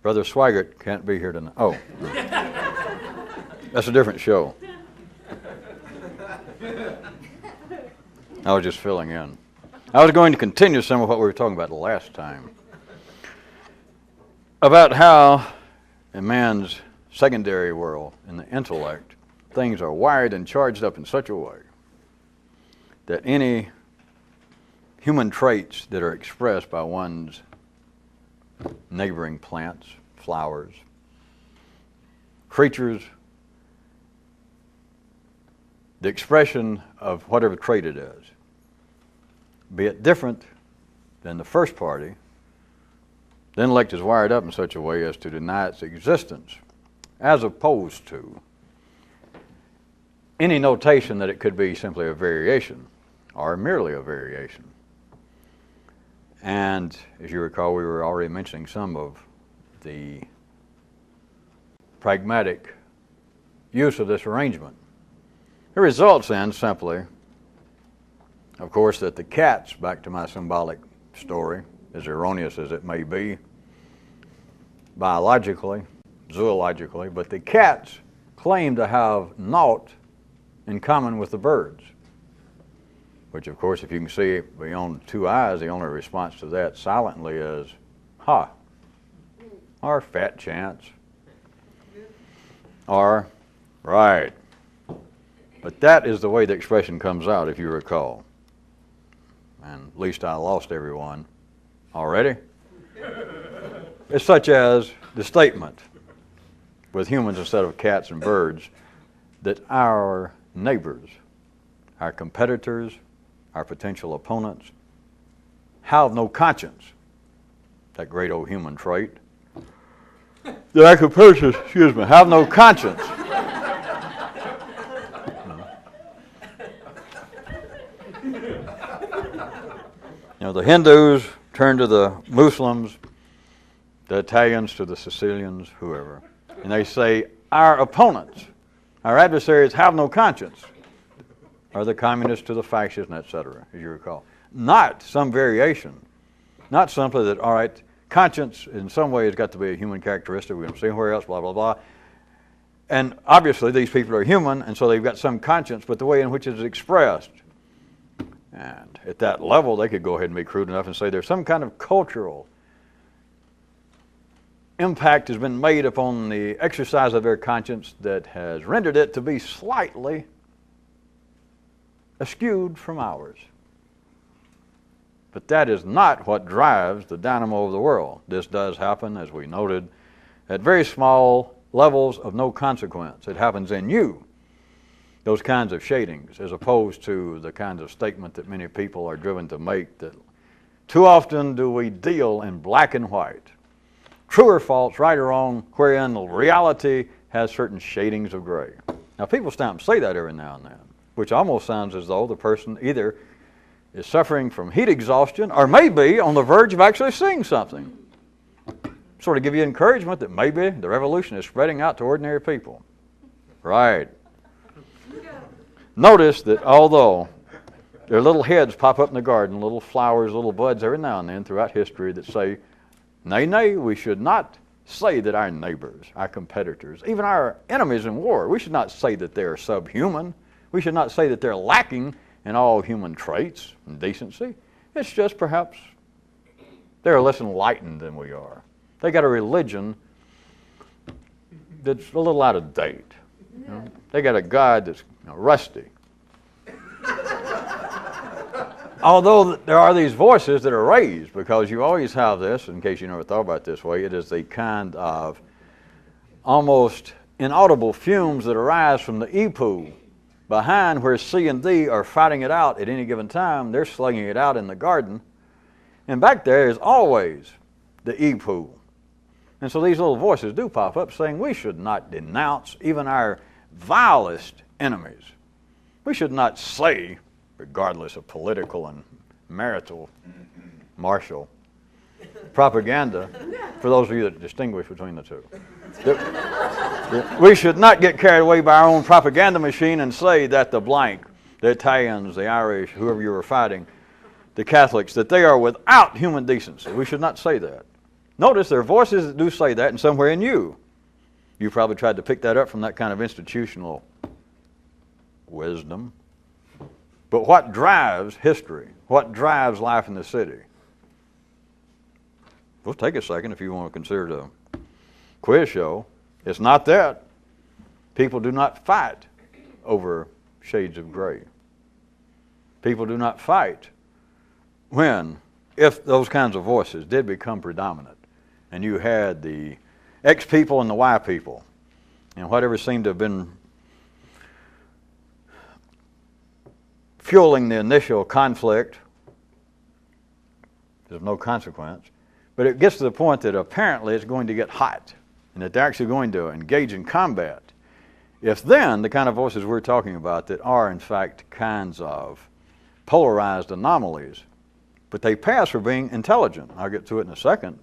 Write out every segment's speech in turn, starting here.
Brother Swigert can't be here tonight. Oh, that's a different show. I was just filling in. I was going to continue some of what we were talking about the last time. About how in man's secondary world, in the intellect, things are wired and charged up in such a way that any human traits that are expressed by one's neighboring plants, flowers, creatures, the expression of whatever trait it is, be it different than the first party, the intellect is wired up in such a way as to deny its existence, as opposed to any notation that it could be simply a variation or merely a variation. And as you recall, we were already mentioning some of the pragmatic use of this arrangement. It results in simply, of course, that the cats, back to my symbolic story, as erroneous as it may be, biologically, zoologically, but the cats claim to have naught in common with the birds, which, of course, if you can see beyond two eyes, the only response to that silently is, ha, or fat chance, or right. But that is the way the expression comes out, if you recall. And at least I lost everyone already. It's such as the statement, with humans instead of cats and birds, that our neighbors, our competitors, our potential opponents, have no conscience. That great old human trait. That our competitors, have no conscience. You know, the Hindus turn to the Muslims, the Italians to the Sicilians, whoever, and they say, our opponents, our adversaries have no conscience, or the communists to the fascists, and etc., as you recall. Not some variation, not simply that, all right, conscience in some way has got to be a human characteristic, we don't see anywhere else, blah, blah, blah. And obviously these people are human, and so they've got some conscience, but the way in which it's expressed, and at that level, they could go ahead and be crude enough and say there's some kind of cultural impact has been made upon the exercise of their conscience that has rendered it to be slightly askewed from ours. But that is not what drives the dynamo of the world. This does happen, as we noted, at very small levels of no consequence. It happens in you. Those kinds of shadings, as opposed to the kinds of statement that many people are driven to make, that too often do we deal in black and white, true or false, right or wrong, wherein the reality has certain shadings of gray. Now people stop and say that every now and then, which almost sounds as though the person either is suffering from heat exhaustion or maybe on the verge of actually seeing something. Sort of give you encouragement that maybe the revolution is spreading out to ordinary people. Right. Notice that although their little heads pop up in the garden, little flowers, little buds every now and then throughout history that say, nay, nay, we should not say that our neighbors, our competitors, even our enemies in war, we should not say that they're subhuman. We should not say that they're lacking in all human traits and decency. It's just perhaps they're less enlightened than we are. They got a religion that's a little out of date. You know? They got a God that's rusty. Although there are these voices that are raised, because you always have this, in case you never thought about it this way, it is the kind of almost inaudible fumes that arise from the e-pool behind where C and D are fighting it out at any given time. They're slugging it out in the garden. And back there is always the e-pool. And so these little voices do pop up saying we should not denounce even our vilest enemies. We should not say, regardless of political and marital, martial propaganda, for those of you that distinguish between the two, that we should not get carried away by our own propaganda machine and say that the blank, the Italians, the Irish, whoever you were fighting, the Catholics, that they are without human decency. We should not say that. Notice there are voices that do say that, and somewhere in you. You probably tried to pick that up from that kind of institutional wisdom. But what drives history? What drives life in the city? We'll take a second if you want to consider the quiz show. It's not that. People do not fight over shades of gray. People do not fight if those kinds of voices did become predominant, and you had the X people and the Y people, and whatever seemed to have been fueling the initial conflict is of no consequence, but it gets to the point that apparently it's going to get hot, and that they're actually going to engage in combat. If then the kind of voices we're talking about that are in fact kinds of polarized anomalies, but they pass for being intelligent. I'll get to it in a second,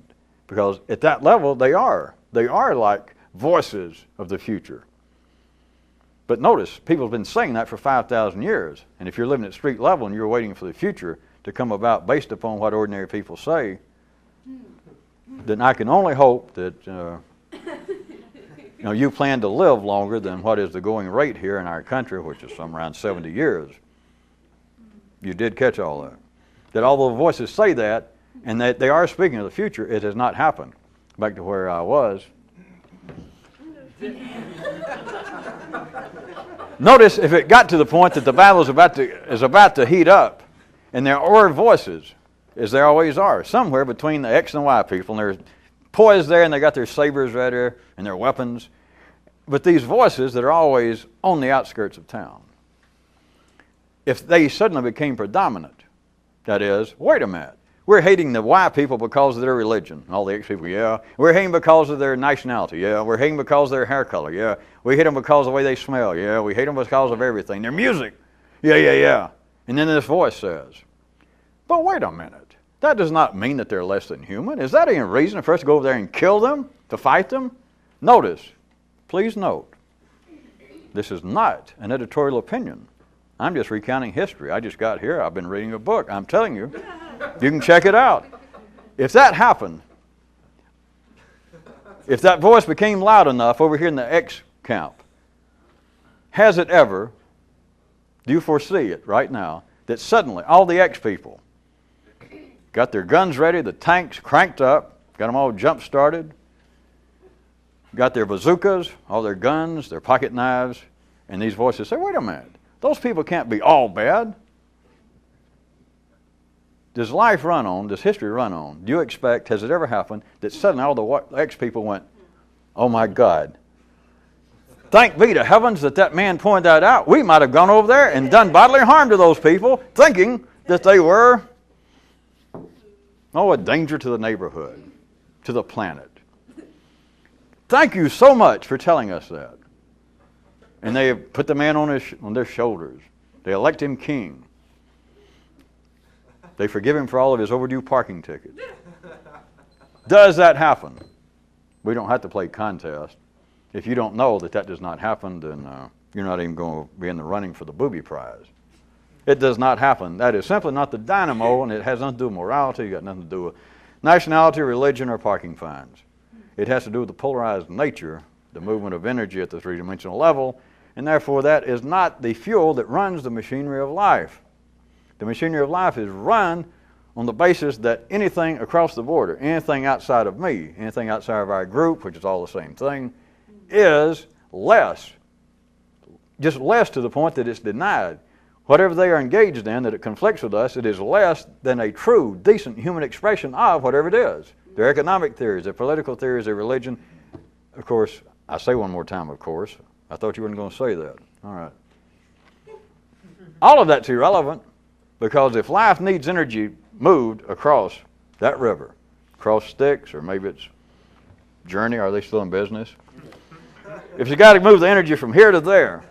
because at that level they are. They are like voices of the future. But notice, people have been saying that for 5,000 years. And if you're living at street level and you're waiting for the future to come about based upon what ordinary people say, then I can only hope that you plan to live longer than what is the going rate here in our country, which is some around 70 years. You did catch all that. That although the voices say that, and that they are speaking of the future, it has not happened. Back to where I was. Notice if it got to the point that the battle is about to heat up, and there are voices, as there always are, somewhere between the X and Y people, and they're poised there, and they got their sabers ready, and their weapons. But these voices that are always on the outskirts of town, if they suddenly became predominant, that is, wait a minute, we're hating the Y people because of their religion. All the X people, yeah. We're hating because of their nationality, yeah. We're hating because of their hair color, yeah. We hate them because of the way they smell, yeah. We hate them because of everything. Their music, yeah. And then this voice says, but wait a minute. That does not mean that they're less than human. Is that any reason for us to go over there and kill them, to fight them? Notice, please note, this is not an editorial opinion. I'm just recounting history. I just got here. I've been reading a book. I'm telling you. You can check it out. If that happened, if that voice became loud enough over here in the X camp, has it ever, do you foresee it right now, that suddenly all the X people got their guns ready, the tanks cranked up, got them all jump-started, got their bazookas, all their guns, their pocket knives, and these voices say, wait a minute, those people can't be all bad. Does life run on? Does history run on? Do you expect, has it ever happened, that suddenly all the X people went, oh my God, thank be to heavens that man pointed that out. We might have gone over there and done bodily harm to those people, thinking that they were, a danger to the neighborhood, to the planet. Thank you so much for telling us that. And they put the man on their shoulders. They elect him king. They forgive him for all of his overdue parking tickets. Does that happen? We don't have to play contest. If you don't know that does not happen, then you're not even going to be in the running for the booby prize. It does not happen. That is simply not the dynamo, and it has nothing to do with morality. It got nothing to do with nationality, religion, or parking fines. It has to do with the polarized nature, the movement of energy at the three-dimensional level, and therefore that is not the fuel that runs the machinery of life. The machinery of life is run on the basis that anything across the border, anything outside of me, anything outside of our group, which is all the same thing, is less. Just less to the point that it's denied. Whatever they are engaged in, that it conflicts with us, it is less than a true, decent human expression of whatever it is. Their economic theories, their political theories, their religion. Of course, I say one more time, of course. I thought you weren't going to say that. All right. All of that's irrelevant, because if life needs energy moved across that river, across Styx, or maybe it's Journey, are they still in business? If you got to move the energy from here to there,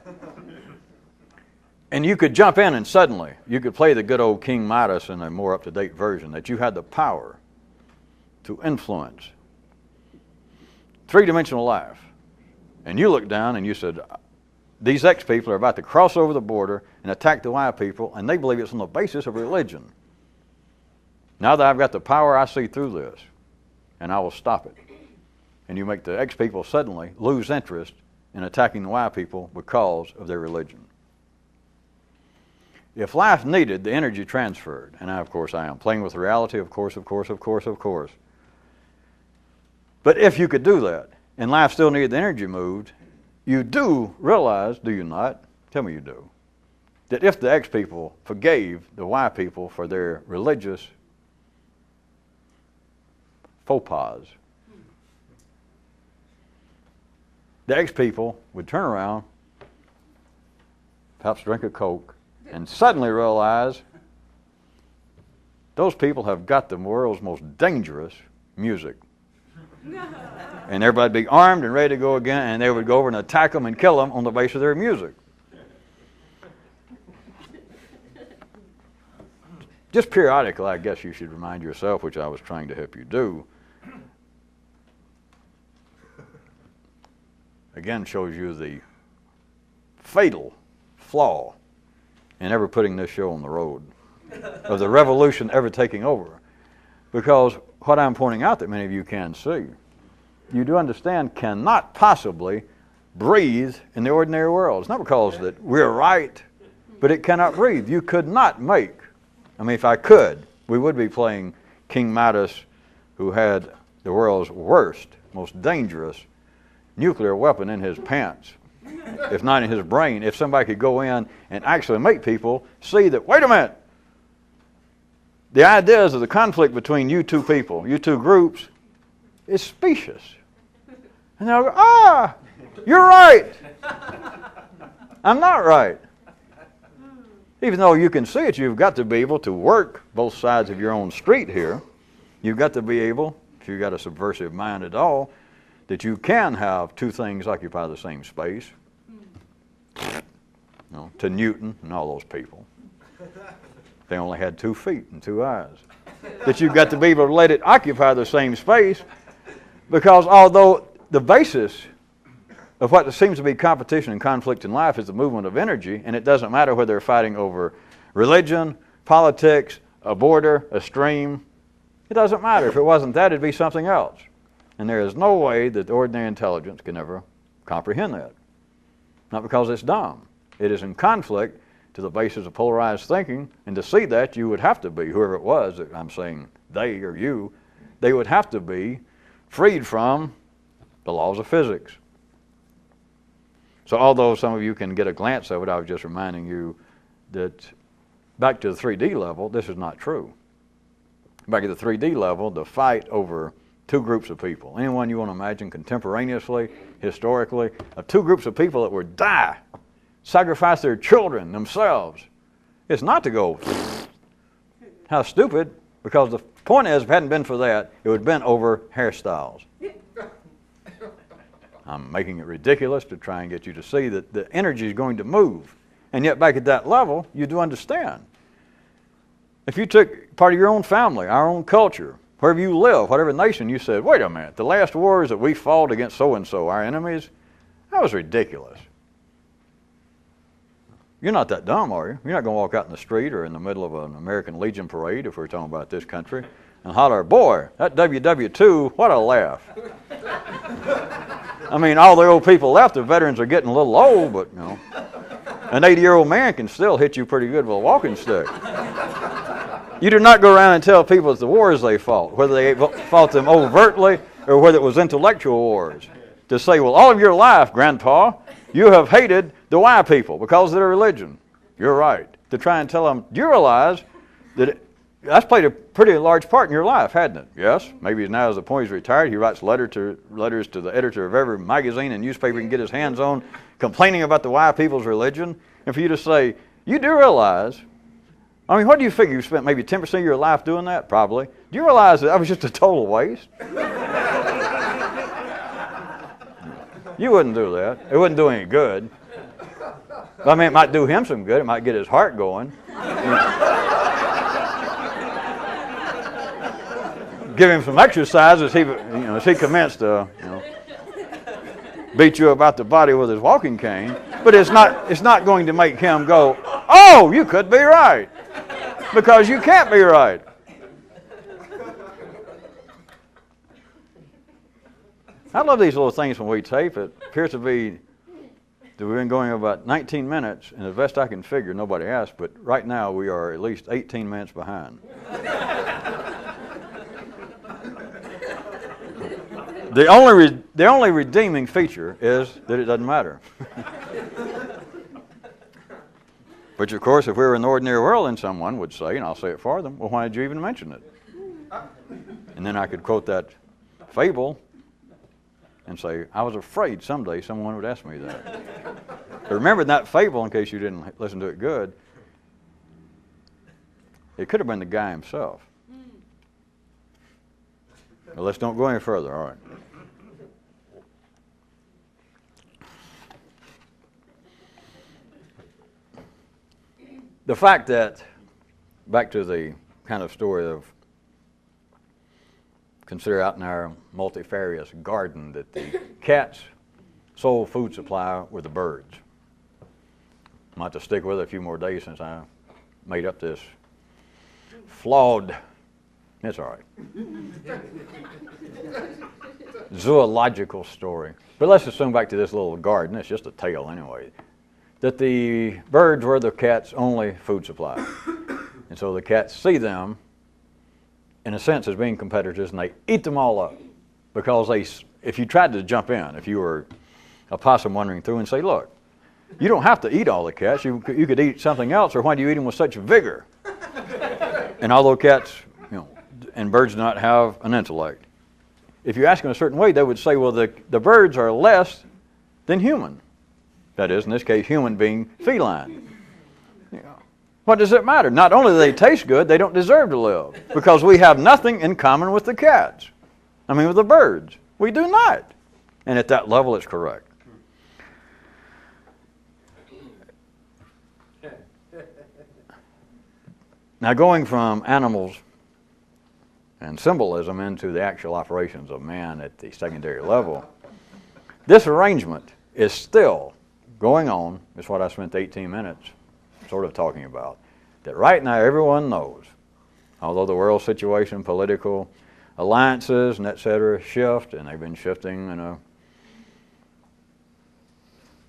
and you could jump in and suddenly you could play the good old King Midas in a more up-to-date version, that you had the power to influence three-dimensional life. And you looked down and you said, these X people are about to cross over the border and attack the Y people, and they believe it's on the basis of religion. Now that I've got the power, I see through this. and I will stop it. And you make the X people suddenly lose interest in attacking the Y people because of their religion. If life needed the energy transferred, and of course I am playing with reality, of course. But if you could do that, and life still needed the energy moved, you do realize, do you not? Tell me you do. That if the X people forgave the Y people for their religious faux pas, the X people would turn around, perhaps drink a Coke, and suddenly realize those people have got the world's most dangerous music. And everybody would be armed and ready to go again, and they would go over and attack them and kill them on the basis of their music. Just periodically, I guess you should remind yourself, which I was trying to help you do. Again, shows you the fatal flaw in ever putting this show on the road, of the revolution ever taking over. Because what I'm pointing out that many of you can see, you do understand, cannot possibly breathe in the ordinary world. It's not because that we're right, but it cannot breathe. You could not make, I mean, if I could, we would be playing King Midas, who had the world's worst, most dangerous nuclear weapon in his pants, if not in his brain. If somebody could go in and actually make people see that, wait a minute, the ideas of the conflict between you two people, you two groups, is specious. And they'll go, you're right. I'm not right. Even though you can see it, you've got to be able to work both sides of your own street here. You've got to be able, if you've got a subversive mind at all, that you can have two things occupy the same space. To Newton and all those people. They only had 2 feet and 2 eyes. That you've got to be able to let it occupy the same space, because although the basis of what seems to be competition and conflict in life is the movement of energy, and it doesn't matter whether they're fighting over religion, politics, a border, a stream, it doesn't matter. If it wasn't that, it'd be something else. And there is no way that ordinary intelligence can ever comprehend that. Not because it's dumb. It is in conflict to the basis of polarized thinking, and to see that, you would have to be, whoever it was, that I'm saying they or you, they would have to be freed from the laws of physics. So although some of you can get a glance of it, I was just reminding you that back to the 3D level, this is not true. Back at the 3D level, the fight over 2 groups of people, anyone you want to imagine contemporaneously, historically, of 2 groups of people that would die, sacrifice their children, themselves. It's not to go, how stupid, because the point is, if it hadn't been for that, it would have been over hairstyles. I'm making it ridiculous to try and get you to see that the energy is going to move. And yet back at that level, you do understand. If you took part of your own family, our own culture, wherever you live, whatever nation, you said, wait a minute, the last wars that we fought against so-and-so, our enemies, that was ridiculous. You're not that dumb, are you? You're not going to walk out in the street or in the middle of an American Legion parade, if we're talking about this country, and holler, boy, that WW2, what a laugh. I mean, all the old people left, the veterans are getting a little old, but, you know, an 80-year-old man can still hit you pretty good with a walking stick. You do not go around and tell people it's the wars they fought, whether they fought them overtly or whether it was intellectual wars. To say, well, all of your life, Grandpa, you have hated the Y people because of their religion. You're right. To try and tell them, do you realize that that's played a pretty large part in your life, hadn't it? Yes. Maybe now, as the point he's retired, he writes letters to the editor of every magazine and newspaper he can get his hands on, complaining about the Y people's religion. And for you to say, you do realize, I mean, what do you figure? You spent maybe 10% of your life doing that? Probably. Do you realize that was just a total waste? You wouldn't do that. It wouldn't do any good. I mean, it might do him some good. It might get his heart going. Give him some exercise as he commenced to, beat you about the body with his walking cane. But it's not going to make him go, oh, you could be right. Because you can't be right. I love these little things when we tape. It appears to be that we've been going about 19 minutes, and as best I can figure, nobody asked, but right now we are at least 18 minutes behind. The only redeeming feature is that it doesn't matter. Which, of course, if we were in the ordinary world, then someone would say, and I'll say it for them, well, why did you even mention it? And then I could quote that fable and say, I was afraid someday someone would ask me that. But remember that fable, in case you didn't listen to it good, it could have been the guy himself. Well, let's don't go any further, all right. The fact that, back to the kind of story of, consider out in our multifarious garden that the cat's sole food supply were the birds. I might have to stick with it a few more days since I made up this flawed, it's all right, zoological story. But let's assume back to this little garden, it's just a tale anyway, that the birds were the cat's only food supply. And so the cats see them, in a sense, as being competitors, and they eat them all up. Because if you tried to jump in, if you were a possum wandering through and say, look, you don't have to eat all the cats, you could eat something else, or why do you eat them with such vigor? And although cats, and birds do not have an intellect, if you ask them a certain way, they would say, well, the birds are less than human. That is, in this case, human being feline. What does it matter? Not only do they taste good, they don't deserve to live. Because we have nothing in common with the cats. I mean, with the birds. We do not. And at that level, it's correct. Now, going from animals and symbolism into the actual operations of man at the secondary level, this arrangement is still going on. It's what I spent 18 minutes sort of talking about. That right now everyone knows, although the world situation, political alliances and et cetera shift, and they've been shifting in a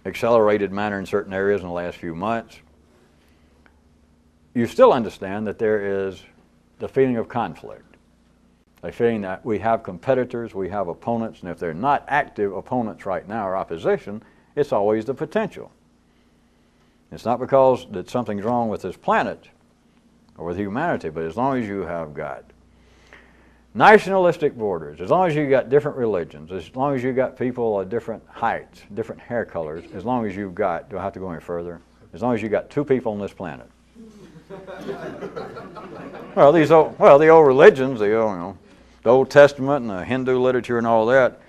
accelerated manner in certain areas in the last few months, you still understand that there is the feeling of conflict. A feeling that we have competitors, we have opponents, and if they're not active opponents right now or opposition, it's always the potential. It's not because that something's wrong with this planet or with humanity, but as long as you have got nationalistic borders, as long as you got different religions, as long as you got people of different heights, different hair colors, as long as you've got, do I have to go any further? As long as you got two people on this planet. Well, the old religions, the Old Testament and the Hindu literature and all that,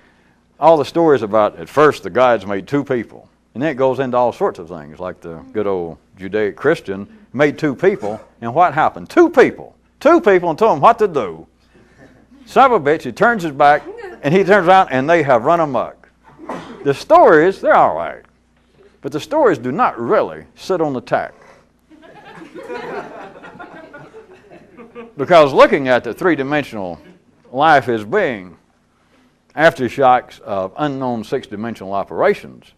all the stories about, at first, the gods made two people. And then it goes into all sorts of things, like the good old Judaic Christian made two people, and what happened? Two people, and told them what to do. Son of a bitch, he turns his back, and he turns around, and they have run amok. The stories, they're all right, but the stories do not really sit on the tack. Because looking at the three-dimensional life as being aftershocks of unknown six-dimensional operations,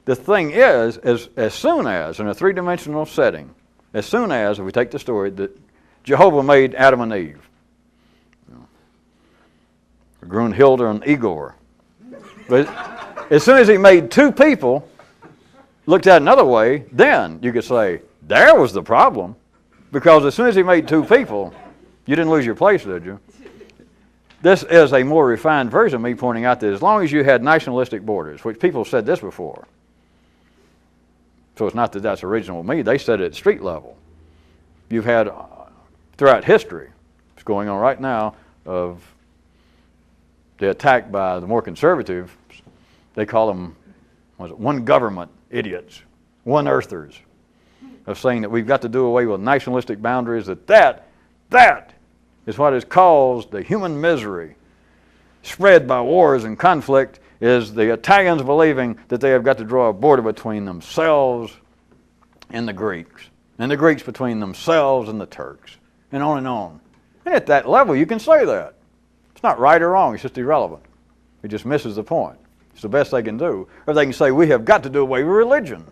the thing is, as soon as, in a three-dimensional setting, as soon as, if we take the story, that Jehovah made Adam and Eve, Grunhilde and Igor. But as soon as he made two people, looked at it another way, then you could say, there was the problem. Because as soon as he made two people, you didn't lose your place, did you? This is a more refined version of me pointing out that as long as you had nationalistic borders, which people said this before, so it's not that that's original with me, they said it at street level. You've had, throughout history, it's going on right now, of the attack by the more conservative, they call them, one government idiots, one earthers, of saying that we've got to do away with nationalistic boundaries, that is what has caused the human misery spread by wars and conflict, is the Italians believing that they have got to draw a border between themselves and the Greeks between themselves and the Turks, and on and on. And at that level, you can say that. It's not right or wrong, it's just irrelevant. It just misses the point. It's the best they can do. Or they can say, we have got to do away with religion.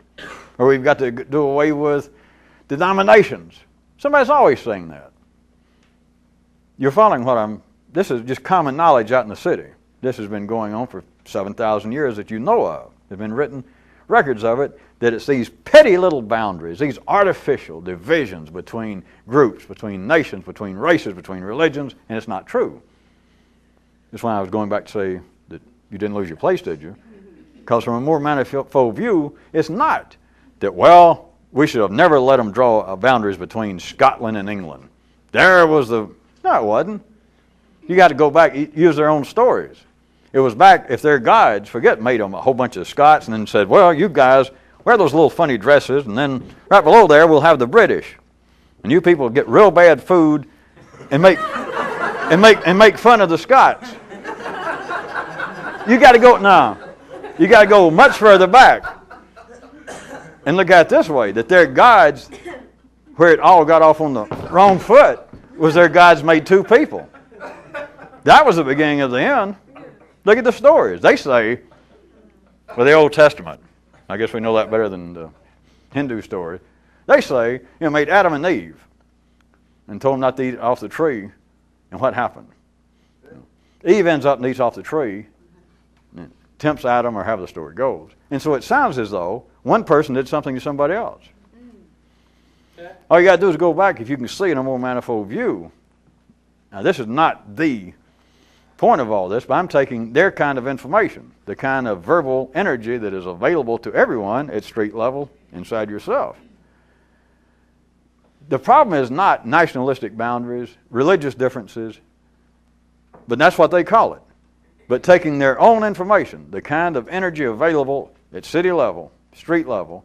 Or we've got to do away with denominations. Somebody's always saying that. You're following what this is just common knowledge out in the city. This has been going on for 7,000 years that you know of. There's been written records of it, that it's these petty little boundaries, these artificial divisions between groups, between nations, between races, between religions, and it's not true. That's why I was going back to say that you didn't lose your place, did you? Because from a more manifold view, it's not that, well, we should have never let them draw boundaries between Scotland and England. There was the... No, it wasn't. You got to go back, use their own stories. It was back, if their guides, made them a whole bunch of Scots and then said, well, you guys wear those little funny dresses, and then right below there we'll have the British. And you people get real bad food and make fun of the Scots. You got to go now. You got to go much further back and look at it this way, that their guides, where it all got off on the wrong foot, was their guides made two people. That was the beginning of the end. Look at the stories. They say, well, the Old Testament, I guess we know that better than the Hindu story. They say, made Adam and Eve and told them not to eat off the tree. And what happened? Eve ends up and eats off the tree, and tempts Adam, or however the story goes. And so it sounds as though one person did something to somebody else. All you got to do is go back, if you can see in a more manifold view. Now, this is not the point of all this, but I'm taking their kind of information, the kind of verbal energy that is available to everyone at street level inside yourself. The problem is not nationalistic boundaries, religious differences, but that's what they call it. But taking their own information, the kind of energy available at city level, street level,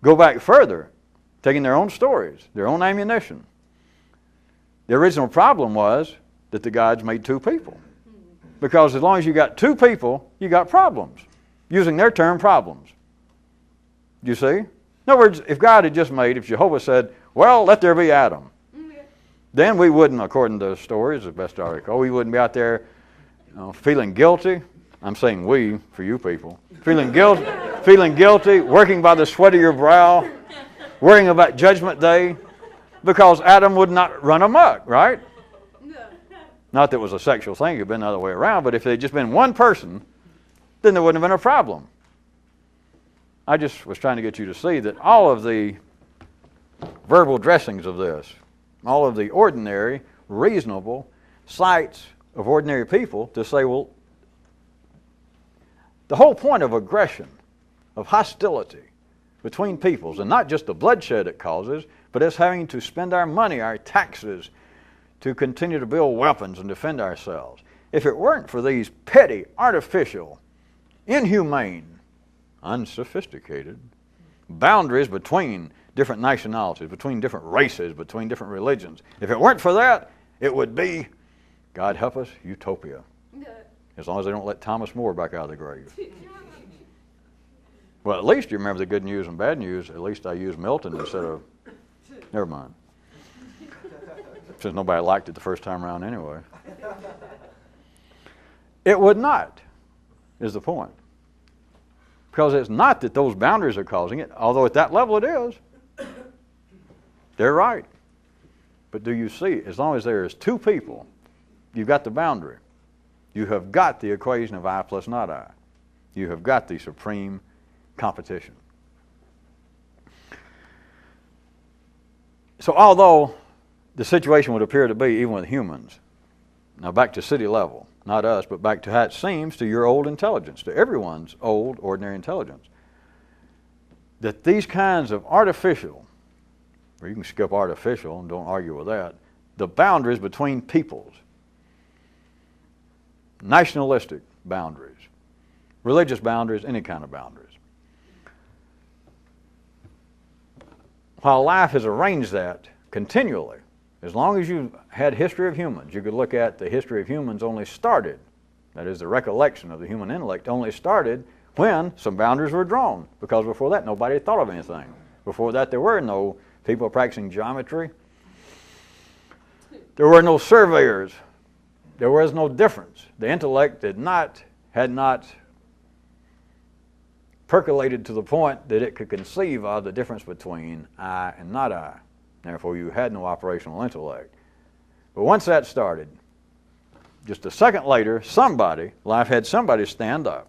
go back further, taking their own stories, their own ammunition. The original problem was that the guides made two people. Because as long as you got two people, you got problems. Using their term, problems. Do you see? In other words, if God had just made, if Jehovah said, well, let there be Adam, then we wouldn't, according to the stories, the best I recall, we wouldn't be out there feeling guilty. I'm saying we, for you people. Feeling guilty, working by the sweat of your brow, worrying about Judgment Day, because Adam would not run amok, right? Not that it was a sexual thing, it had been the other way around, but if it had just been one person, then there wouldn't have been a problem. I just was trying to get you to see that all of the verbal dressings of this, all of the ordinary, reasonable sights of ordinary people to say, well, the whole point of aggression, of hostility between peoples, and not just the bloodshed it causes, but us having to spend our money, our taxes, to continue to build weapons and defend ourselves. If it weren't for these petty, artificial, inhumane, unsophisticated boundaries between different nationalities, between different races, between different religions, if it weren't for that, it would be, God help us, utopia. As long as they don't let Thomas More back out of the grave. Well, at least you remember the good news and bad news. At least I used Milton instead of... Never mind. Since nobody liked it the first time around anyway. It would not, is the point. Because it's not that those boundaries are causing it, although at that level it is. They're right. But do you see, as long as there is two people, you've got the boundary. You have got the equation of I plus not I. You have got the supreme competition. So although the situation would appear to be, even with humans, now back to city level, not us, but back to how it seems to your old intelligence, to everyone's old, ordinary intelligence, that these kinds of artificial, or you can skip artificial and don't argue with that, the boundaries between peoples, nationalistic boundaries, religious boundaries, any kind of boundaries. While life has arranged that continually, as long as you've had history of humans, you could look at the history of humans only started, that is the recollection of the human intellect only started when some boundaries were drawn, because before that nobody had thought of anything. Before that there were no people practicing geometry. There were no surveyors there was no difference. The intellect had not percolated to the point that it could conceive of the difference between I and not I. Therefore, you had no operational intellect. But once that started, just a second later, life had somebody stand up,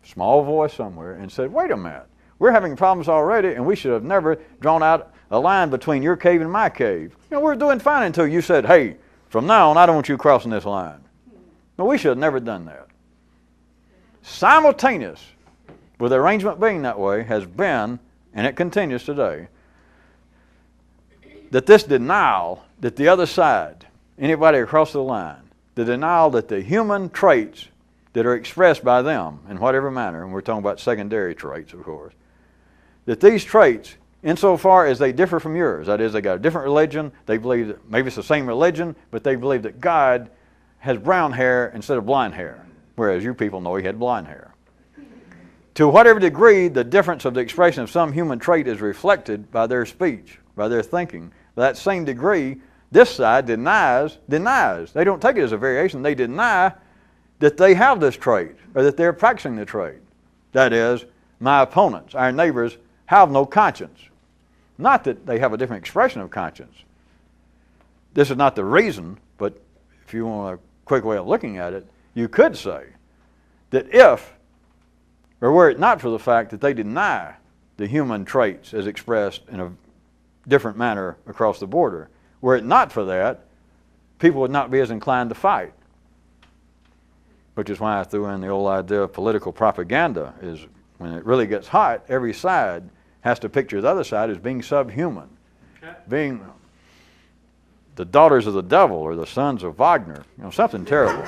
small voice somewhere, and said, wait a minute, we're having problems already, and we should have never drawn out a line between your cave and my cave. We're doing fine until you said, hey, from now on, I don't want you crossing this line. But we should have never done that. Simultaneous with the arrangement being that way has been, and it continues today, that this denial that the other side, anybody across the line, the denial that the human traits that are expressed by them in whatever manner, and we're talking about secondary traits, of course, that these traits, insofar as they differ from yours, that is, they got a different religion, they believe that maybe it's the same religion, but they believe that God has brown hair instead of blonde hair, whereas you people know he had blonde hair. To whatever degree the difference of the expression of some human trait is reflected by their speech, by their thinking, by that same degree, this side denies. They don't take it as a variation. They deny that they have this trait or that they're practicing the trait. That is, my opponents, our neighbors, have no conscience. Not that they have a different expression of conscience. This is not the reason, but if you want a quick way of looking at it, you could say that if, or were it not for the fact that they deny the human traits as expressed in a different manner across the border, were it not for that, people would not be as inclined to fight. Which is why I threw in the old idea of political propaganda, is when it really gets hot, every side has to picture the other side as being subhuman, being the daughters of the devil or the sons of Wagner, something terrible.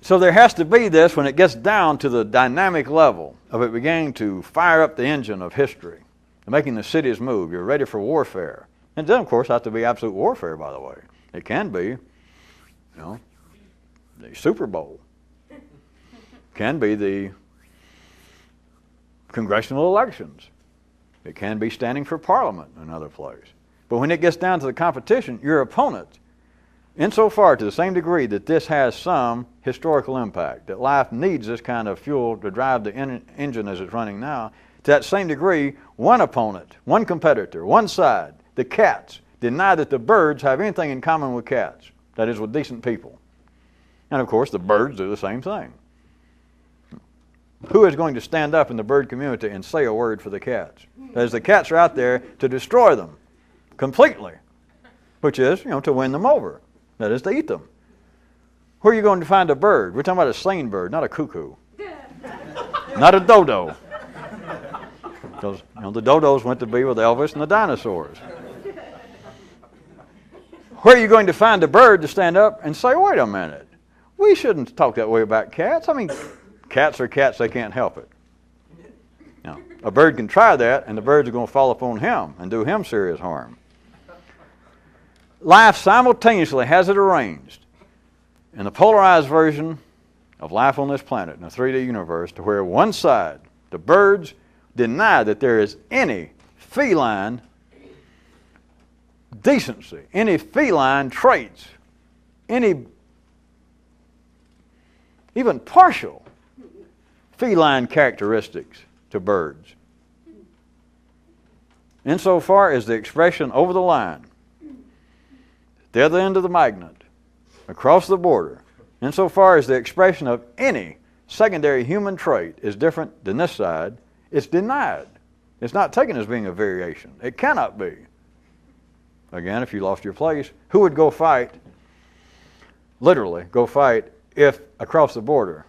So there has to be this when it gets down to the dynamic level of it beginning to fire up the engine of history, making the cities move. You're ready for warfare. And it doesn't, of course, have to be absolute warfare, by the way. It can be, the Super Bowl. It can be the congressional elections. It can be standing for Parliament in another place. But when it gets down to the competition, your opponent, insofar to the same degree that this has some historical impact, that life needs this kind of fuel to drive the engine as it's running now, to that same degree, one opponent, one competitor, one side, the cats, deny that the birds have anything in common with cats, that is, with decent people. And of course, the birds do the same thing. Who is going to stand up in the bird community and say a word for the cats? That is, the cats are out there to destroy them completely, which is, to win them over. That is, to eat them. Where are you going to find a bird? We're talking about a sane bird, not a cuckoo. Not a dodo. Because the dodos went to be with Elvis and the dinosaurs. Where are you going to find a bird to stand up and say, wait a minute, we shouldn't talk that way about cats? I mean, cats are cats, they can't help it. Now, a bird can try that, and the birds are going to fall upon him and do him serious harm. Life simultaneously has it arranged in the polarized version of life on this planet, in a 3D universe, to where one side, the birds, deny that there is any feline decency, any feline traits, any even partial feline characteristics to birds. Insofar as the expression over the line, the other end of the magnet, across the border, insofar as the expression of any secondary human trait is different than this side, it's denied. It's not taken as being a variation. It cannot be. Again, if you lost your place, who would go fight, literally go fight, if across the border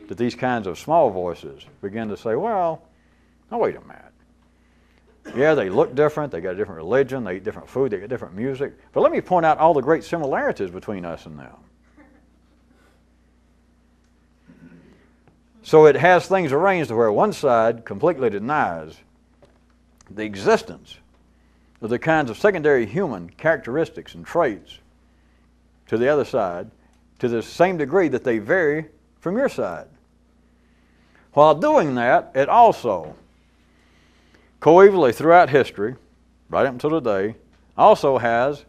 that these kinds of small voices begin to say, well, now wait a minute. Yeah, they look different, they got a different religion, they eat different food, they get different music, but let me point out all the great similarities between us and them. So it has things arranged to where one side completely denies the existence of the kinds of secondary human characteristics and traits to the other side to the same degree that they vary from your side. While doing that, it also coevally throughout history, right up until today, also has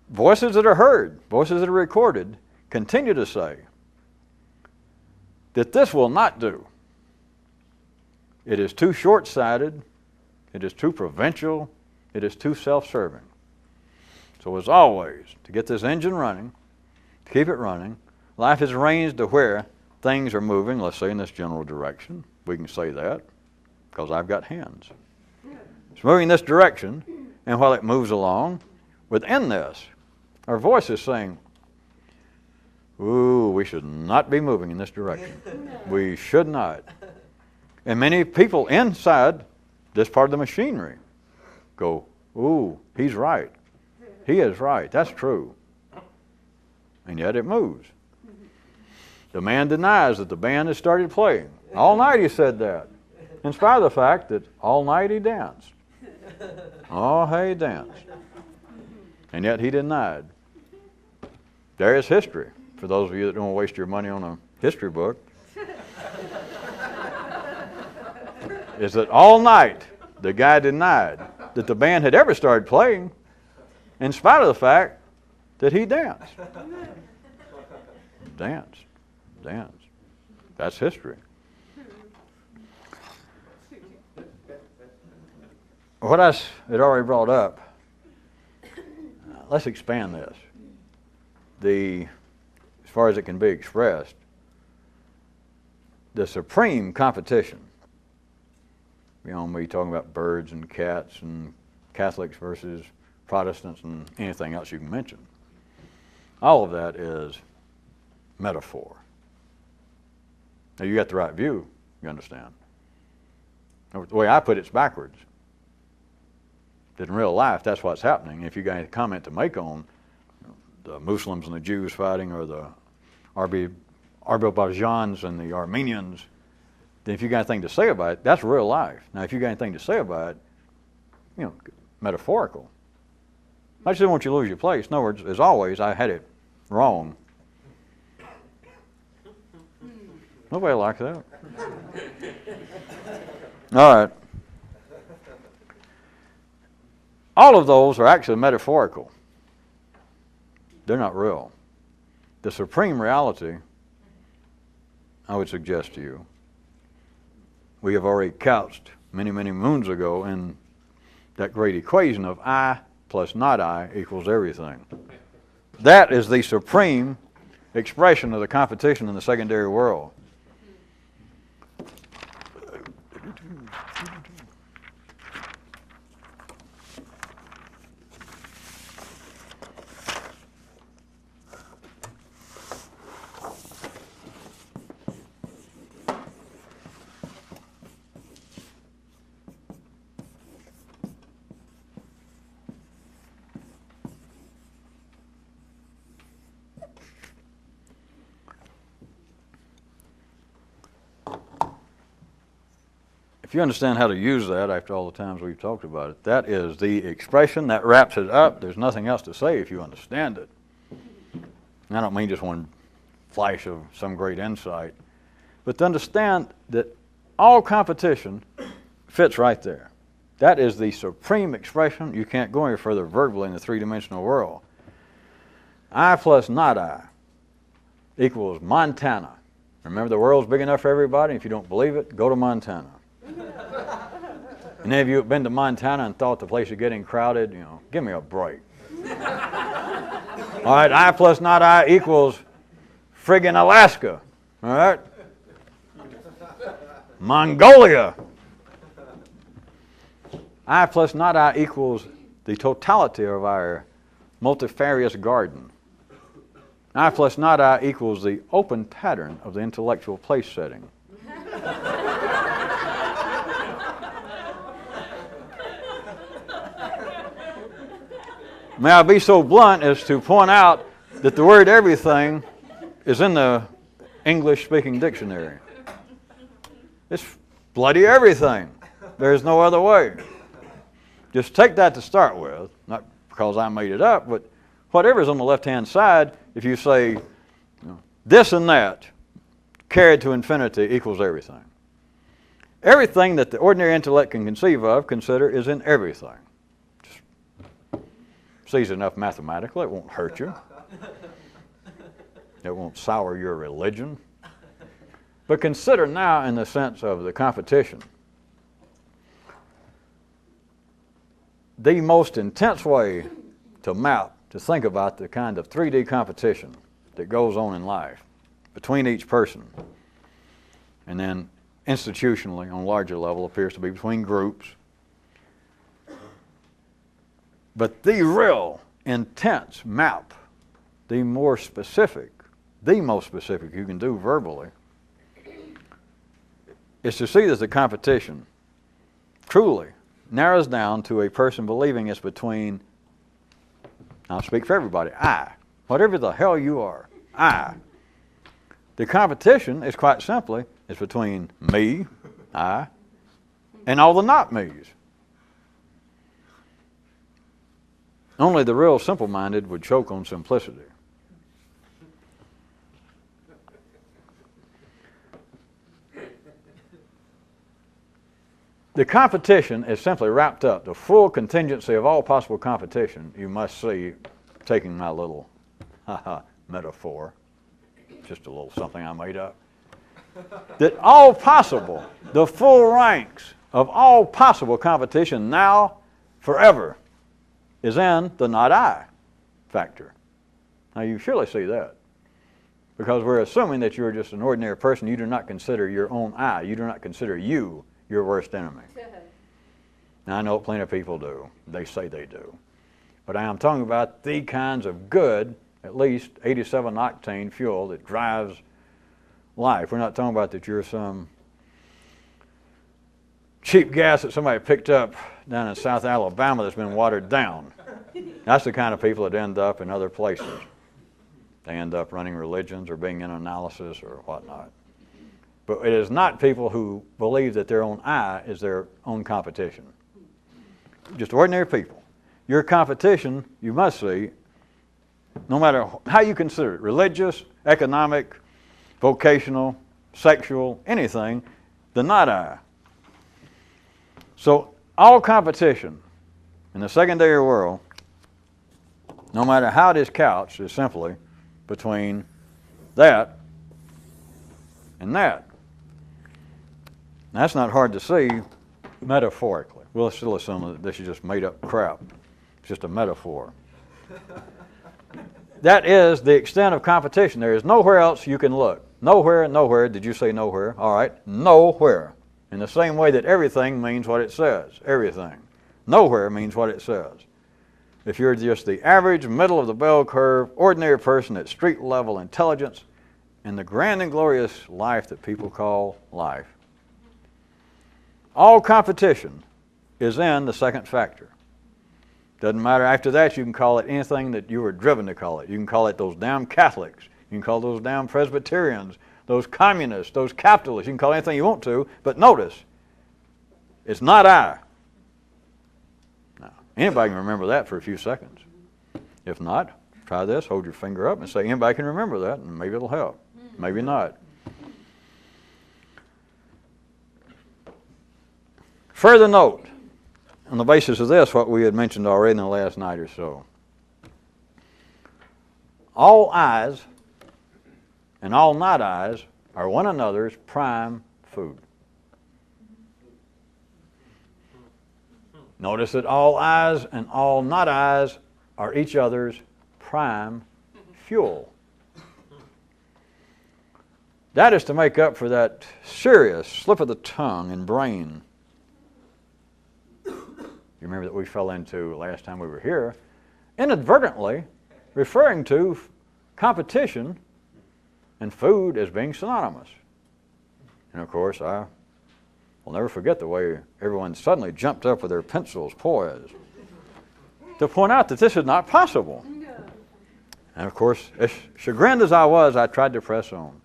voices that are heard, voices that are recorded, continue to say that this will not do. It is too short-sighted. It is too provincial. It is too self-serving. So as always, to get this engine running, to keep it running, life is arranged to where things are moving, let's say in this general direction. We can say that because I've got hands. It's moving in this direction, and while it moves along, within this, our voice is saying, ooh, we should not be moving in this direction. We should not. And many people inside this part of the machinery go, ooh, he's right. He is right. That's true. And yet it moves. The man denies that the band has started playing. All night he said that. In spite of the fact that all night he danced. Oh, he danced. And yet he denied. There is history. For those of you that don't waste your money on a history book, is that all night the guy denied that the band had ever started playing in spite of the fact that he danced. Danced. That's history. What I had already brought up, let's expand this. As far as it can be expressed, the supreme competition, beyond me talking about birds and cats and Catholics versus Protestants and anything else you can mention, all of that is metaphor. Now you got the right view, you understand. The way I put it's backwards. That in real life, that's what's happening. If you got any comment to make on the Muslims and the Jews fighting, or the Azerbaijans and the Armenians, then if you got anything to say about it, that's real life. Now, if you got anything to say about it, metaphorical. I just didn't want you to lose your place. In other words, as always, I had it wrong. Nobody likes that. All right. All of those are actually metaphorical. They're not real. The supreme reality, I would suggest to you, we have already couched many, many moons ago in that great equation of I plus not I equals everything. That is the supreme expression of the competition in the secondary world. If you understand how to use that after all the times we've talked about it, that is the expression that wraps it up. There's nothing else to say if you understand it. And I don't mean just one flash of some great insight, but to understand that all competition fits right there. That is the supreme expression. You can't go any further verbally in the three-dimensional world. I plus not I equals Montana. Remember, the world's big enough for everybody. If you don't believe it, go to Montana. And any of you have been to Montana and thought the place is getting crowded, give me a break. All right, I plus not I equals friggin' Alaska. All right? Mongolia. I plus not I equals the totality of our multifarious garden. I plus not I equals the open pattern of the intellectual place setting. May I be so blunt as to point out that the word everything is in the English-speaking dictionary. It's bloody everything. There's no other way. Just take that to start with, not because I made it up, but whatever's on the left-hand side, if you say this and that carried to infinity equals everything. Everything that the ordinary intellect can conceive of, consider, is in everything. Just It's easy enough mathematically. It won't hurt you. It won't sour your religion. But consider now in the sense of the competition. The most intense way to map, to think about the kind of 3D competition that goes on in life between each person, and then institutionally on a larger level appears to be between groups. But the real intense map, the most specific you can do verbally, is to see that the competition truly narrows down to a person believing it's between, I'll speak for everybody, I. Whatever the hell you are, I. The competition is quite simply, it's between me, I, and all the not me's. Only the real simple-minded would choke on simplicity. The competition is simply wrapped up. The full contingency of all possible competition, you must see, taking my little metaphor, just a little something I made up, that all possible, the full ranks of all possible competition now, forever, is in the not I factor. Now you surely see that, because we're assuming that you're just an ordinary person. You do not consider your own I. You do not consider you your worst enemy. Now I know plenty of people do. They say they do. But I am talking about the kinds of good, at least 87 octane fuel that drives life. We're not talking about that you're some cheap gas that somebody picked up down in South Alabama that's been watered down. That's the kind of people that end up in other places. They end up running religions or being in analysis or whatnot. But it is not people who believe that their own I is their own competition. Just ordinary people. Your competition, you must see, no matter how you consider it, religious, economic, vocational, sexual, anything, the not I. So all competition in the secondary world, no matter how it is couched, is simply between that and that. Now, that's not hard to see metaphorically. We'll still assume that this is just made up crap. It's just a metaphor. That is the extent of competition. There is nowhere else you can look. Nowhere. Did you say nowhere? All right. Nowhere. In the same way that everything means what it says. Everything. Nowhere means what it says. If you're just the average, middle of the bell curve, ordinary person at street level intelligence, in the grand and glorious life that people call life, all competition is in the second factor. Doesn't matter. After that, you can call it anything that you were driven to call it. You can call it those damn Catholics. You can call those damn Presbyterians, those communists, those capitalists. You can call it anything you want to, but notice, it's not I. Now, anybody can remember that for a few seconds. If not, try this. Hold your finger up and say, anybody can remember that, and maybe it'll help. Maybe not. Further note, on the basis of this, what we had mentioned already in the last night or so. All I's and all not I's are one another's prime food. Notice that all I's and all not I's are each other's prime fuel. That is to make up for that serious slip of the tongue and brain. You remember that we fell into last time we were here, inadvertently referring to competition and food as being synonymous. And of course, I will never forget the way everyone suddenly jumped up with their pencils poised to point out that this is not possible. And of course, as chagrined as I was, I tried to press on.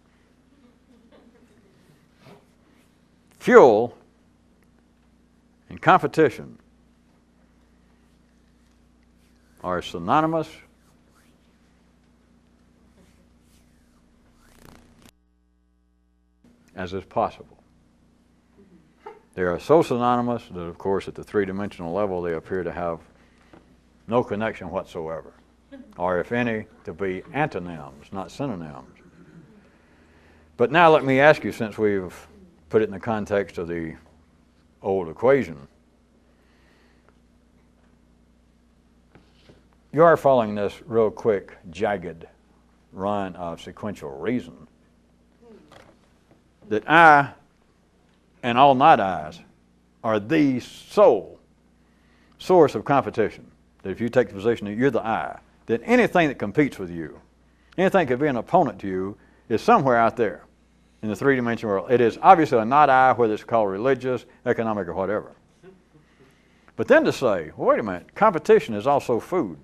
Fuel and competition are synonymous as is possible. They are so synonymous that, of course, at the three-dimensional level, they appear to have no connection whatsoever. Or if any, to be antonyms, not synonyms. But now let me ask you, since we've put it in the context of the old equation, you are following this real quick, jagged run of sequential reason. That I and all not I's are the sole source of competition. That if you take the position that you're the I, that anything that competes with you, anything that could be an opponent to you, is somewhere out there in the three-dimensional world. It is obviously a not I, whether it's called religious, economic, or whatever. But then to say, well, wait a minute, competition is also food.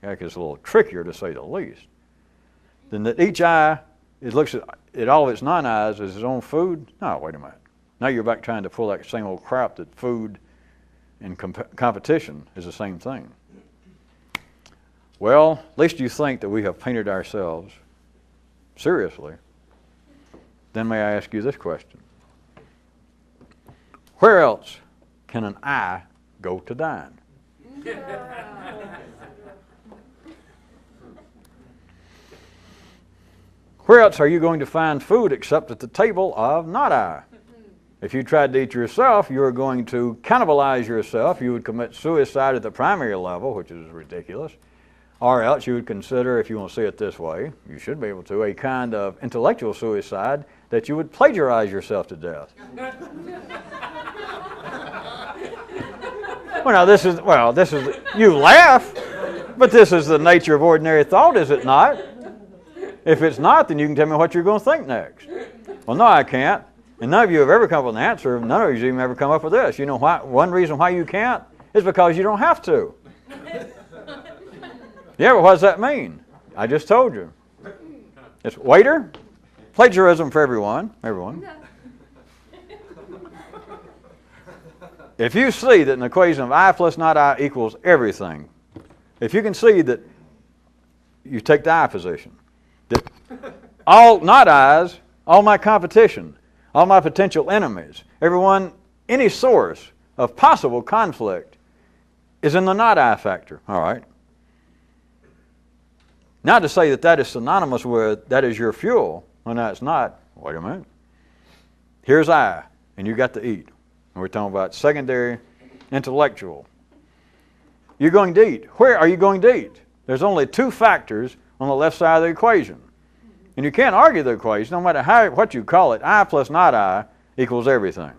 It's a little trickier to say the least. Then that each I, it looks at all of its non-I's as its own food. No, wait a minute. Now you're back trying to pull that same old crap that food and competition is the same thing. Well, at least you think that we have painted ourselves seriously. Then may I ask you this question. Where else can an I go to dine? Where else are you going to find food except at the table of not I? If you tried to eat yourself, you are going to cannibalize yourself. You would commit suicide at the primary level, which is ridiculous. Or else you would consider, if you want to see it this way, you should be able to, a kind of intellectual suicide that you would plagiarize yourself to death. You laugh, but this is the nature of ordinary thought, is it not? If it's not, then you can tell me what you're going to think next. Well, no, I can't. And none of you have ever come up with an answer. None of you have even ever come up with this. You know why? One reason why you can't is because you don't have to. Yeah, but what does that mean? I just told you. It's waiter, plagiarism for everyone. If you see that an equation of I plus not I equals everything, if you can see that you take the I position, that all not I's, all my competition, all my potential enemies, everyone, any source of possible conflict is in the not I factor. All right. Now to say that that is synonymous with that is your fuel, when that's not, wait a minute. Here's I, and you got to eat. And we're talking about secondary intellectual. You're going to eat. Where are you going to eat? There's only two factors on the left side of the equation. And you can't argue the equation, no matter what you call it. I plus not I equals everything.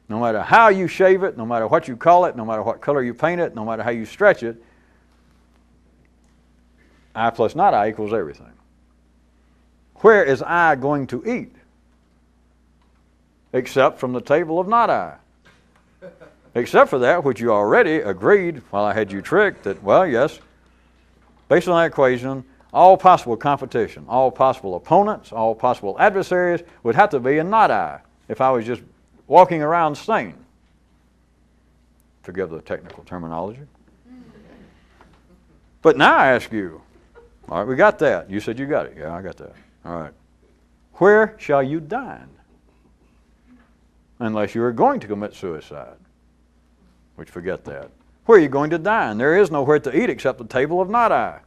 No matter how you shave it, no matter what you call it, no matter what color you paint it, no matter how you stretch it, I plus not I equals everything. Where is I going to eat? Except from the table of not I. Except for that which you already agreed, while I had you tricked, that, well, yes, based on that equation, all possible competition, all possible opponents, all possible adversaries would have to be in not I if I was just walking around sane. Forgive the technical terminology. But now I ask you, all right, we got that. You said you got it. Yeah, I got that. All right. Where shall you dine? Unless you are going to commit suicide. Which, forget that. Where are you going to dine? There is nowhere to eat except the table of not I.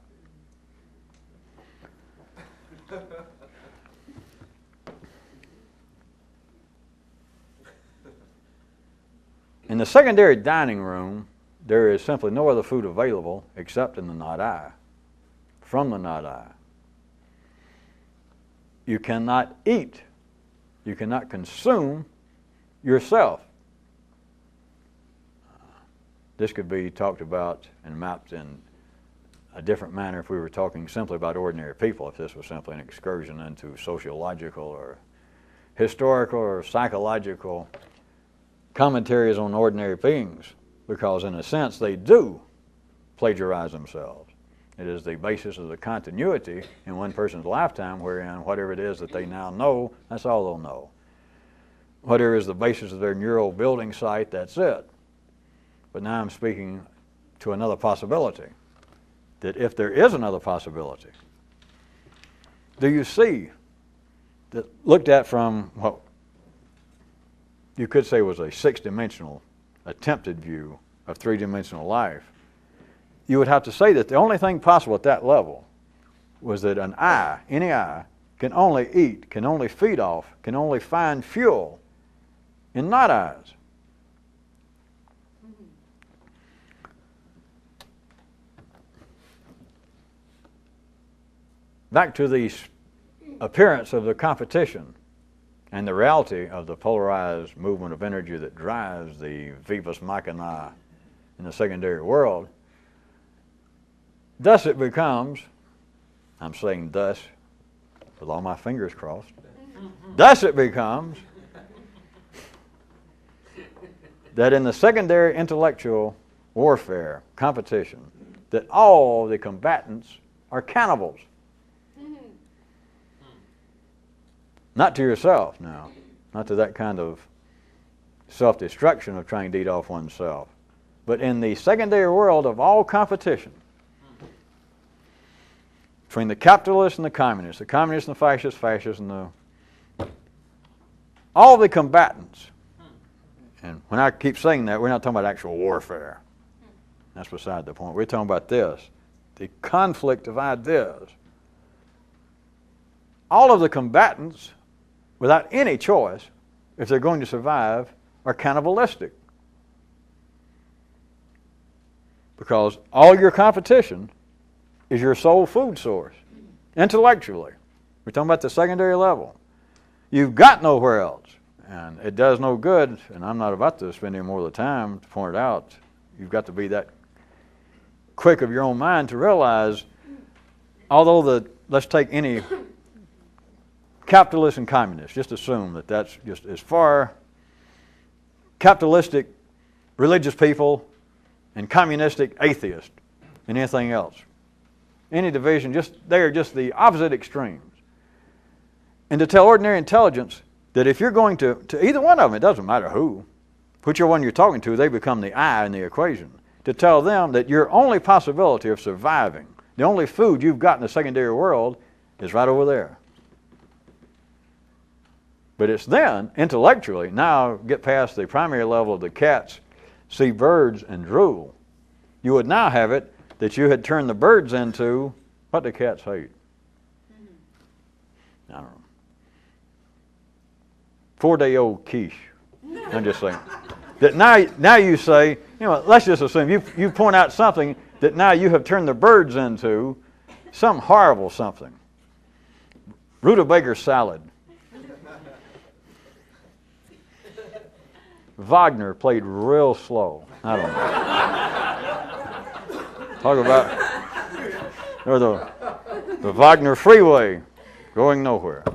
In the secondary dining room, there is simply no other food available except in the not I, from the not I. You cannot eat, you cannot consume yourself. This could be talked about and mapped in a different manner if we were talking simply about ordinary people, if this was simply an excursion into sociological or historical or psychological commentaries on ordinary beings, because in a sense they do plagiarize themselves. It is the basis of the continuity in one person's lifetime wherein whatever it is that they now know, that's all they'll know. Whatever is the basis of their neural building site, that's it. But now I'm speaking to another possibility, that if there is another possibility, do you see that looked at from what you could say was a six-dimensional attempted view of three-dimensional life, you would have to say that the only thing possible at that level was that an eye, any eye, can only eat, can only feed off, can only find fuel in not eyes. Back to the appearance of the competition and the reality of the polarized movement of energy that drives the vivus machina in the secondary world, thus it becomes, I'm saying thus with all my fingers crossed, thus it becomes that in the secondary intellectual warfare competition, that all the combatants are cannibals. Not to yourself now, not to that kind of self-destruction of trying to eat off oneself, but in the secondary world of all competition between the capitalists and the communists and the fascists and all the combatants. And when I keep saying that, we're not talking about actual warfare. That's beside the point. We're talking about this, the conflict of ideas. All of the combatants, without any choice, if they're going to survive, are cannibalistic. Because all your competition is your sole food source, intellectually. We're talking about the secondary level. You've got nowhere else. And it does no good, and I'm not about to spend any more of the time to point it out. You've got to be that quick of your own mind to realize, although let's take any capitalist and communist, just assume that that's just as far capitalistic religious people and communistic atheists and anything else. Any division, they are just the opposite extremes. And to tell ordinary intelligence that if you're going to either one of them, it doesn't matter who, whichever one you're talking to, they become the I in the equation. To tell them that your only possibility of surviving, the only food you've got in the secondary world is right over there. But it's then, intellectually, now get past the primary level of the cats see birds and drool. You would now have it that you had turned the birds into what do cats hate? I don't know. 4-day-old quiche. I'm just saying. That now you say, let's just assume you point out something that now you have turned the birds into some horrible something. Rutabaga salad. Wagner played real slow. I don't know. Talk about or the Wagner freeway going nowhere.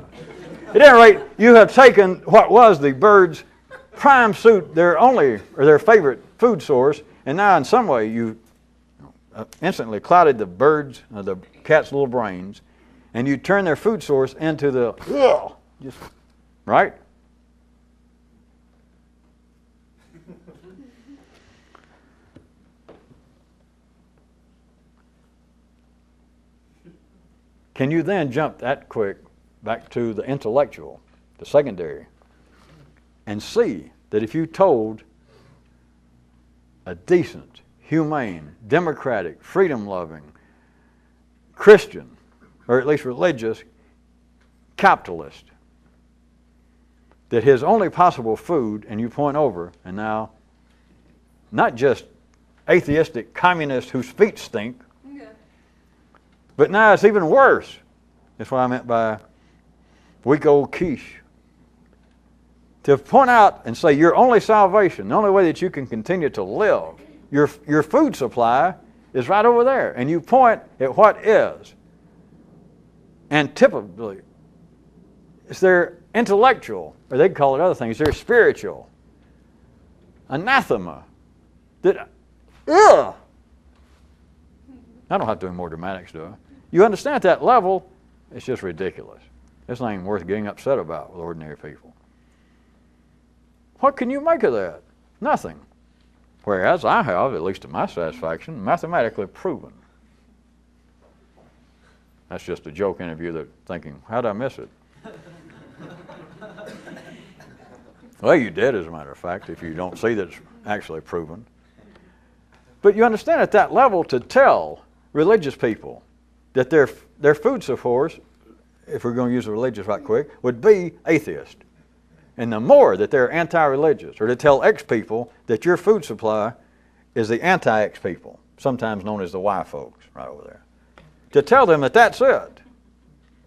At any rate, you have taken what was the bird's prime suit, their favorite food source, and now in some way you instantly clouded the birds, the cat's little brains, and you turn their food source into right? Can you then jump that quick back to the intellectual, the secondary, and see that if you told a decent, humane, democratic, freedom-loving, Christian, or at least religious, capitalist, that his only possible food, and you point over, and now, not just atheistic communists whose feet stink, but now it's even worse. That's what I meant by weak old quiche. To point out and say your only salvation, the only way that you can continue to live, your food supply is right over there. And you point at what is. And typically, it's their intellectual, or they'd call it other things, their spiritual anathema. That, I don't have to do any more dramatics, do I? You understand at that level, it's just ridiculous. It's not even worth getting upset about with ordinary people. What can you make of that? Nothing. Whereas I have, at least to my satisfaction, mathematically proven. That's just a joke interview that thinking, how'd I miss it? Well, you did, as a matter of fact, if you don't see that it's actually proven. But you understand at that level to tell religious people that their food source, if we're going to use the religious right quick, would be atheist. And the more that they're anti-religious, or to tell X people that your food supply is the anti-X people, sometimes known as the Y folks right over there, to tell them that that's it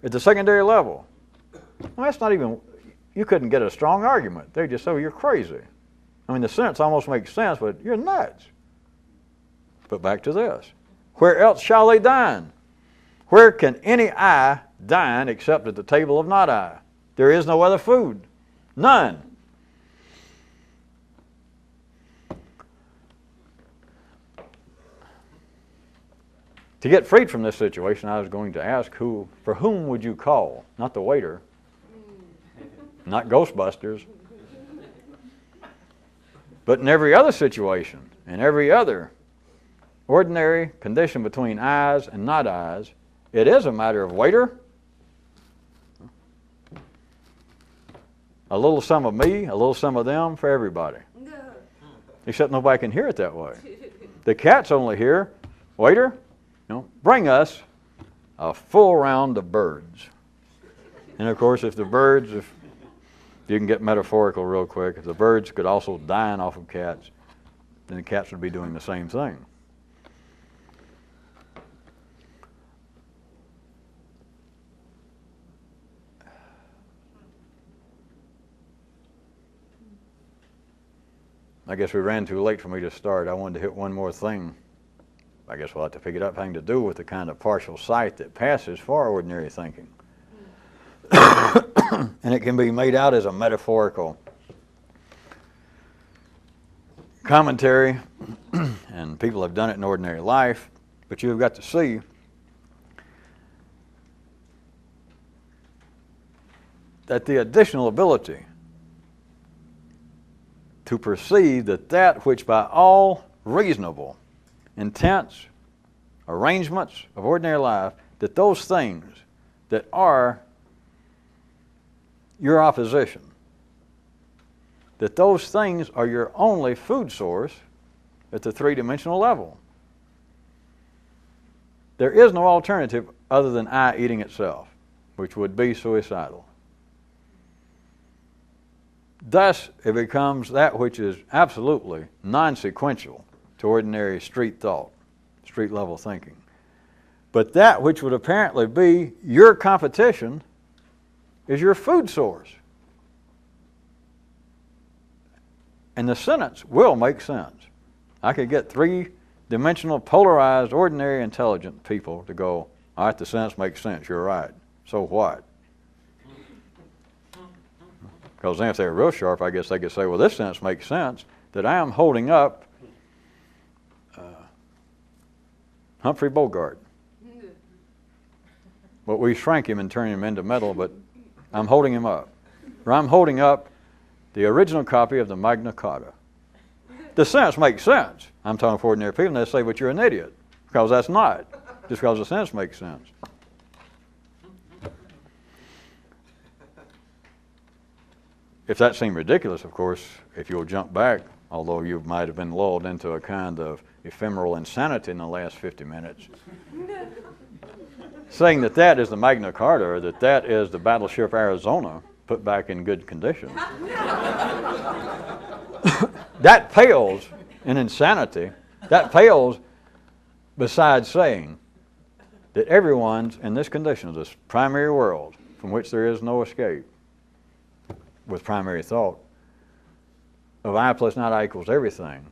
at the secondary level. Well, that's not even, you couldn't get a strong argument. They just say, oh, you're crazy. I mean, the sentence almost makes sense, but you're nuts. But back to this. Where else shall they dine? Where can any eye dine except at the table of not I? There is no other food. None. To get freed from this situation, I was going to ask for whom would you call? Not the waiter, not Ghostbusters, but in every other situation, in every other ordinary condition between eyes and not eyes, it is a matter of waiter, a little some of me, a little some of them for everybody. Except nobody can hear it that way. The cats only hear, waiter, bring us a full round of birds. And of course, if the birds, if you can get metaphorical real quick, if the birds could also dine off of cats, then the cats would be doing the same thing. I guess we ran too late for me to start. I wanted to hit one more thing. I guess we'll have to pick it up, having to do with the kind of partial sight that passes for ordinary thinking. And it can be made out as a metaphorical commentary, and people have done it in ordinary life, but you've got to see that the additional ability to perceive that which by all reasonable intents, arrangements of ordinary life, that those things that are your opposition, that those things are your only food source at the three-dimensional level. There is no alternative other than I eating itself, which would be suicidal. Thus, it becomes that which is absolutely non-sequential to ordinary street thought, street-level thinking. But that which would apparently be your competition is your food source. And the sentence will make sense. I could get three-dimensional, polarized, ordinary, intelligent people to go, all right, the sentence makes sense, you're right. So what? Because then if they're real sharp, I guess they could say, well, this sentence makes sense, that I am holding up Humphrey Bogart. But we shrank him and turned him into metal, but I'm holding him up. Or I'm holding up the original copy of the Magna Carta. The sentence makes sense. I'm talking for ordinary people, and they say, but you're an idiot. Because that's not. Just because the sentence makes sense. If that seemed ridiculous, of course, if you'll jump back, although you might have been lulled into a kind of ephemeral insanity in the last 50 minutes, saying that that is the Magna Carta, or that is the battleship Arizona put back in good condition, that pales in insanity. That pales beside saying that everyone's in this condition of this primary world from which there is no escape with primary thought of I plus not I equals everything,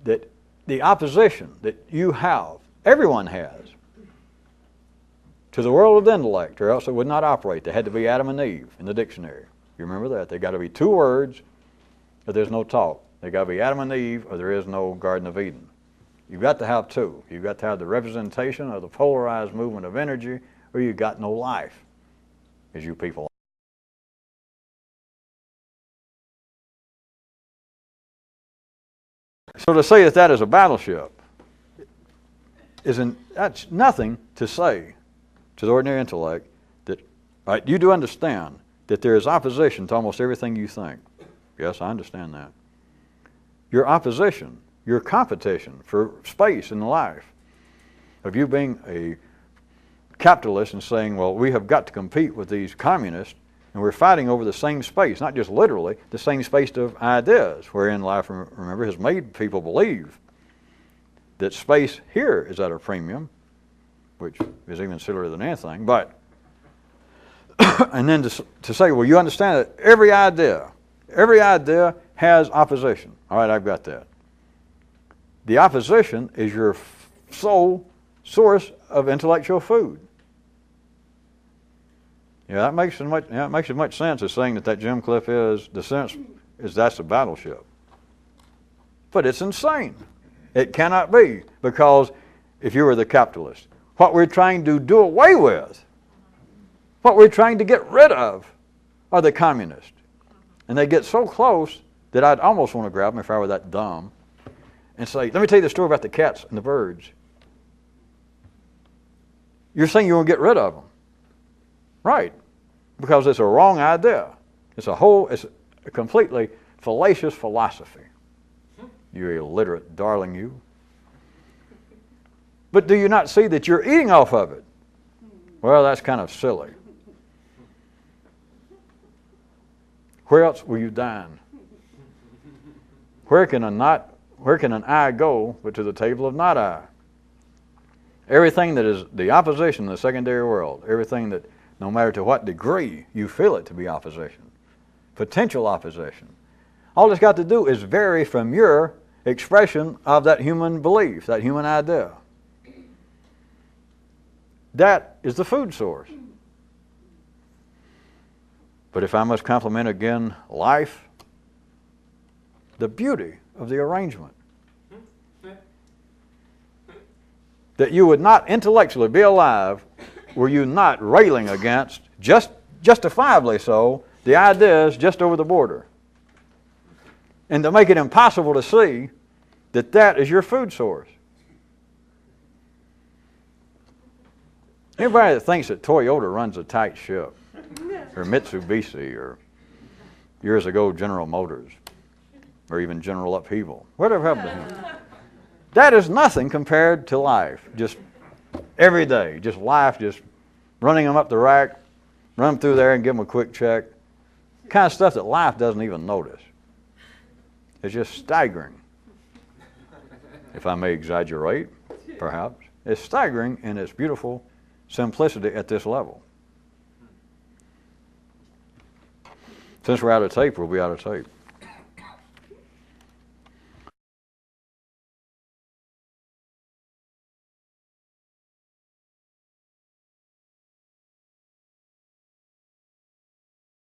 that the opposition that you have, everyone has, to the world of the intellect, or else it would not operate. They had to be Adam and Eve in the dictionary. You remember that? They got to be two words, or there's no talk. They got to be Adam and Eve, or there is no Garden of Eden. You've got to have two. You've got to have the representation of the polarized movement of energy, or you've got no life, as you people. So to say that that is a battleship that's nothing to say to the ordinary intellect that, right, you do understand that there is opposition to almost everything you think. Yes, I understand that. Your opposition your competition for space in life, of you being a capitalist and saying, well, we have got to compete with these communists, and we're fighting over the same space, not just literally, the same space of ideas, wherein life, remember, has made people believe that space here is at a premium, which is even sillier than anything, but, and then to say, well, you understand that every idea has opposition. All right, I've got that. The opposition is your sole source of intellectual food. Yeah, that makes as much sense as saying that Jim Cliff is, the sense is that's a battleship. But it's insane. It cannot be, because if you were the capitalist, what we're trying to do away with, what we're trying to get rid of, are the communists. And they get so close that I'd almost want to grab them if I were that dumb and say, let me tell you the story about the cats and the birds. You're saying you want to get rid of them. Right. Because it's a wrong idea. It's a completely fallacious philosophy. You illiterate darling, you. But do you not see that you're eating off of it? Well, that's kind of silly. Where else will you dine? Where can an eye go but to the table of not eye? Everything that is the opposition in the secondary world, everything that, no matter to what degree you feel it to be opposition, potential opposition, all it's got to do is vary from your expression of that human belief, that human idea. That is the food source. But if I must compliment again life, the beauty of the arrangement. That you would not intellectually be alive were you not railing against, justifiably so, the ideas just over the border. And to make it impossible to see that that is your food source. Anybody that thinks that Toyota runs a tight ship, or Mitsubishi, or years ago General Motors, or even General Upheaval, whatever happened to him, that is nothing compared to life. Just every day, just life, just running them up the rack, run them through there and give them a quick check. Kind of stuff that life doesn't even notice. It's just staggering. If I may exaggerate, perhaps. It's staggering in its beautiful simplicity at this level. Since we're out of tape, we'll be out of tape.